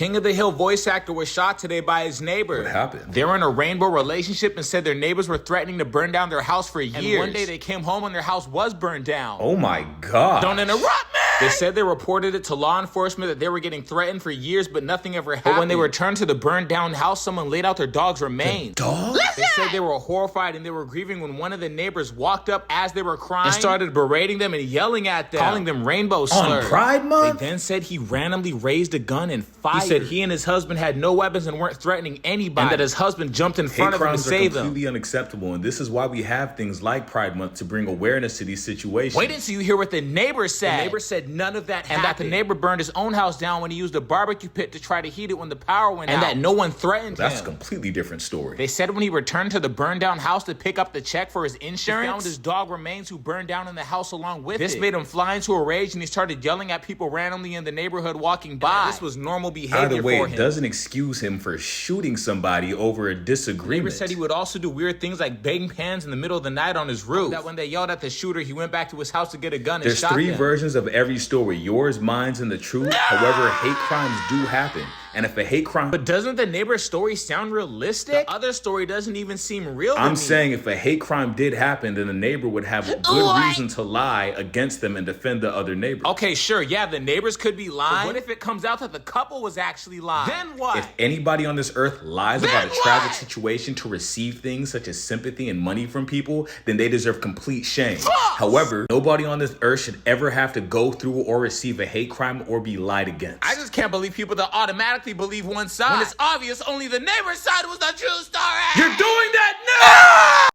King of the Hill voice actor was shot today by his neighbor. What happened? They were in a rainbow relationship and said their neighbors were threatening to burn down their house for years. And one day they came home and their house was burned down. Oh my God. Don't interrupt me! They said they reported it to law enforcement that they were getting threatened for years, but nothing ever happened. But when they returned to the burned down house, someone laid out their dog's remains. Dog? They said they were horrified and they were grieving when one of the neighbors walked up as they were crying and started berating them and yelling at them, calling them rainbow slurs. On Pride Month? They then said he randomly raised a gun and fired. He said he and his husband had no weapons and weren't threatening anybody, and that his husband jumped in front of him to save them. Hate crimes are completely unacceptable, and this is why we have things like Pride Month to bring awareness to these situations. Wait until you hear what the neighbor said. The neighbor said none of that happened. And that the neighbor burned his own house down when he used a barbecue pit to try to heat it when the power went out. And that no one threatened him. That's a completely different story. They said when he returned to the burned down house to pick up the check for his insurance, he found his dog remains who burned down in the house along with it. This made him fly into a rage and he started yelling at people randomly in the neighborhood walking by. This was normal behavior Either way, for him. It doesn't excuse him for shooting somebody over a disagreement. The neighbor said he would also do weird things like bang pans in the middle of the night on his roof. That when they yelled at the shooter, he went back to his house to get a gun and shot them. There's three versions of every story: yours, mine's, and the truth. No! However, hate crimes do happen. And if a hate crime... But doesn't the neighbor's story sound realistic? The other story doesn't even seem real to me. I'm saying if a hate crime did happen, then the neighbor would have a good reason to lie against them and defend the other neighbor. Okay, sure, yeah, the neighbors could be lying. But what if it comes out that the couple was actually lying? Then what? If anybody on this earth lies about a tragic situation to receive things such as sympathy and money from people, then they deserve complete shame. However, nobody on this earth should ever have to go through or receive a hate crime or be lied against. I just can't believe people that automatically believe one side when it's obvious only the neighbor's side was the true story. You're doing that now!